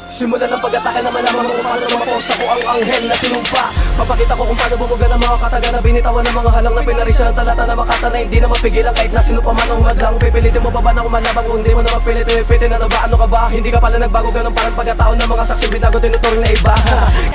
Simulan ng pag-atake na malaman mo kung paano lumapos ako ang anghel na sinumpa. Papakita ko kung paano bumuga ng mga kataga na binitawan ng mga halang na pinarisa ng talata na makata na hindi na mapigilan kahit na sino pa man ang madlang. Pipilitin mo pa ba na kumalabang kung hindi mo na mapilit ipitin na ba? Ano ka ba? Hindi ka pala nagbago ganun parang pagkataon ng mga saksi binago tinuturing na iba.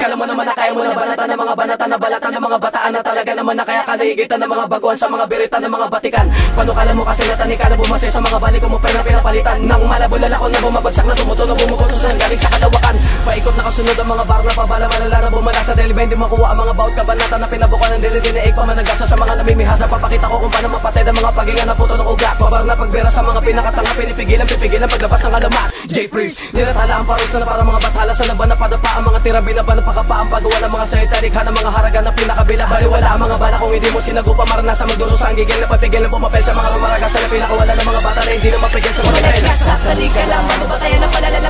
Kala mo naman na kaya mo na banatan ng mga banatan na balatan ng mga bataan na talaga naman na kaya kanahigitan ng mga baguhan sa mga birita ng mga batikan. Paano kala mo kasi natanika na bumase sa mga balik mo pera pinapalitan ng malabulala ko na bumabagsak na tumutunog bumugoto sa galing sa kalawakan. Paikot na kasunod ang mga bar na pabala malala na bumala sa deliba. Hindi makuha ang mga bawat kabanata na pinabukan ng dili-dili pamanagasa sa mga namimihasa. Papakita ko kung paano mapatid ang mga pagingan na puto ng ugat. Pabar na pagbira sa mga pinakatanga pinipigilan paglabas ng alamat. J-Priest, nilatala ang parus na para mga bathala sa laban na padapa ang mga tira binaban na pakapa ang pagawa ng mga salita rikha ng mga haraga na pinakabila. Baliwala ang mga bala kung hindi mo sinagupa maranasan magdurusa ang gigil na papigil na pumapel sa mga rumaraga sa pinakawala ng mga bata na hindi na mapigil sa mga tel. Sakali ka lang, mababatayan ng palalala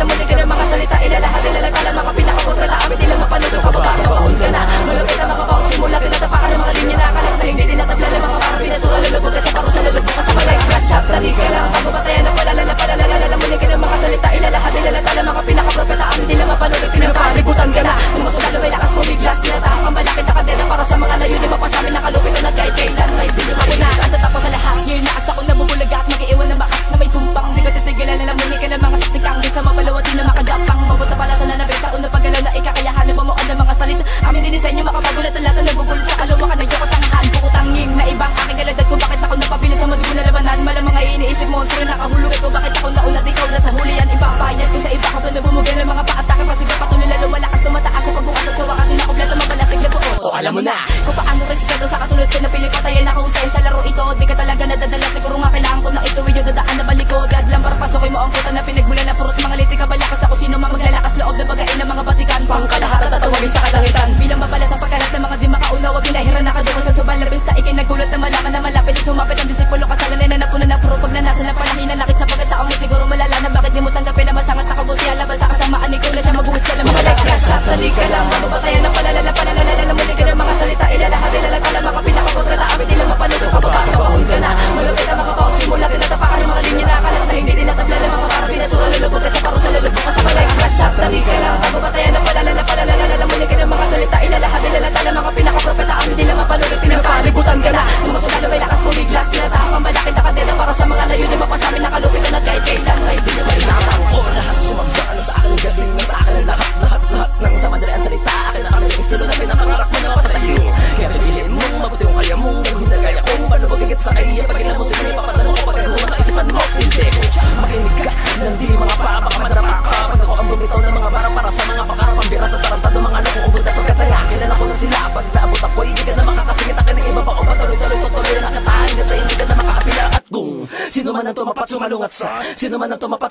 muli ka ng mga salita ilalahat ilalagala mga pinakakontrata amin ilang mapanood ang kababahon ka na. Malapit ang mga bawang simula tinatapakan ng mga linya na akalat na hindi tinatabla ng mga parang pinasura lulubog ka sa parusa lulubog ka sa balay. Sakali ka lang, mababatayan ng palalala muli ka ng mga salita ilalahat ilalagala mga pinakaprofeta amin ilang mapanood ang pinapalibutan ka na. Kung masundalo may lakas mo biglas nilatahan ang malaki na kadena para sa mga layo di mapasamin na kalupitan at kahit kailan may binuha ko na ang tatapos sa lahat. Ngayon naas ako nabubulaga at mag-iiwan ng bakas na may sumpang di ko titigilan na lamuni ka ng mga taktikang di sa mapalawat din na makagapang mabuta pala sa nanabay sa unang paggalaw na ikakayahan na pamuan ng mga salita amin dinisenyo makapagulat ang lahat na nagugulot sa kaluwakan ng yoko tangahan bukutanging na ibang aking galadad kung bakit ako napabilis sa madugo na labanan malang mga iniisip mo tuloy nakahulugan ko bakit ako naunat ikaw na sa hulian ipapayan ko sa iba ko na bumugan ng mga paatake pasigaw patuloy lalo malakas tumataas sa pagbukas at sa wakas sinakublat ang mabalasig na buo o alam mo na kung paano rin sigado sa katulad ko na pilipatayan ako usahin sa laro ito di ka talaga nadadala siguro nga kailangan ko na ituwid yung dadaan na balikod gadlang para pasokin mo ang puta na pinagmula na puros mga liti ka balakas ako sino man maglalakas loob na bagain ng mga batikan pangkalahat at tatawagin sa kalangitan bilang mabala sa pagkalat ng mga di makaunawa binahiran nakaduwa sa subal labis na ikay nagulat na malaman na malapit at sumapit ang disipulo kasalan na napunan na puro pagnanasa na palahinan nakit sa pagkataong mo siguro malala na bakit di mo tanggapin na masangat sa kabuti laban sa kasamaan ikaw na siya mag-uwis ka ng mga lekas sakali ka lang mababatayan ng palalala muli ka ng mga salita ilalahat ilalagala mga pinakakontrata amin ilang mapanood ang kababahon ka na malapit ang mga bawang simula tinatapakan ng mga linya na akalat na hindi tinatabla ng mga parang pinasura lulubog ka sa parusa lulubog ka sa balay. Sakali ka lang mababatayan ng palalala muli ka ng mga salita ilalahat ilalagala mga pinakaprofeta amin ilang mapanood at pinapalibutan ka na. Kung masundalo may lakas mo biglas tinatahan ang malaki na kadena para sa mga layo di mapasamin na kalupitan at kahit kailan ay binuhay na ako lahat sumabda na sa akin ang galing na sa akin ang lahat ng sa madali ang salita akin na kami ng estilo na pinapangarap mo na mapasayo kaya piliin mo mabuti yung kaya mong gawin na gaya kung paano bagigit sa ay pagkailan mo sila ipapatanong ko pagkaroon ng kaisipan mo hindi ko makinig ka ng di mga pa baka madama ka pag ako ang bumitaw ng mga bara para sa mga pangarap ang bira sa tarantado mga loko kung ganda pagkataya kilala ko na sila pag naabot ako hindi ka na makakasingit akin ng iba pa o patuloy-tuloy na nakatahan ka sa hindi ka na makakapila at kung sino man ang tumapat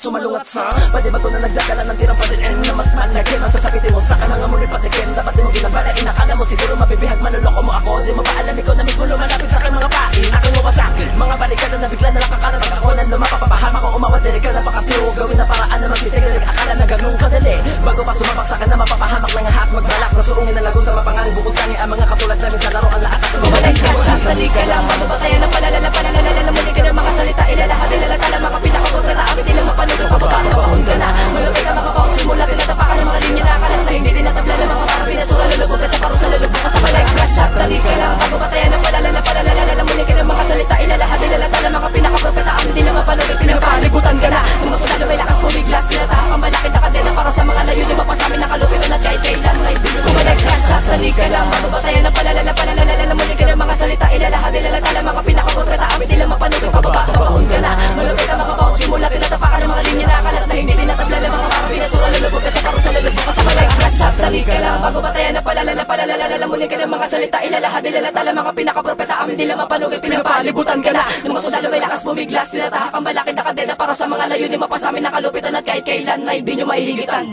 sumalungat sa pwede ba ko na nagdadala ng tirang padin na mas malaki ang sasakitin mo sa kanang muli patikin dapat din mo ginabala inakala mo siguro mabibihag manuloko mo ako di mo ba alam ikaw na mismo lumalapit sa akin mga pain aking wawasakin mga balikada na bigla na nakakalat ang ako na lumapapapahama kung umawat diri ka napakastiro gawin na paraan na magsitigil akala na ganun kadali bago pa sumapak sa akin na mapapahamak ng ahas magbalak na suungin na lago sa mapangang bukod tangi ang mga katulad namin sa laro ang lahat at sumabalik ka sakali ka lang mababatayan ng palalala muli ka ng mga salita ilalahat ilalagala mga pinakakontrata amin ilang mapanood ang kababahon ka na malapit ang mga bawang simula tinatapakan ng mga linya na akalat na hindi tinatabla ng mga parang pinasura lulubog ka sa parusa lulubog ka sa balay. Sakali ka lang mababatayan ng palalala muli ka ng mga salita ilalahat ilalagala mga pinakaprofeta amin ilang mapanood ang pinapalibutan ka na. Kung masundalo may lakas mo biglas tinatahan ang malaki na kadena para sa mga layo di mapasamin na kalupitan at kahit kailan may binuhay. Sakali ka lang mababatayan ng palalala muli ka ng mga salita ilalahat ilalagala mga pinakakontrata amin ilang mapanood ang kababahon ka na malapit ang mga bawang simula tinatapakan ng mga linya na akalat na hindi tinatabla ng mga parang pinasura lulubog ka sa parusa lulubog ka sa balay. Sakali ka lang mababatayan ng palalala muli ka ng mga salita ilalahat ilalagala mga pinakaprofeta amin ilang mapanood ang pinapalibutan ka na. Nung masundalo may lakas bumiglas tinatahak ang malaki na kadena para sa mga layo di mapasamin na kalupitan at kahit kailan ay di nyo mahihigitan.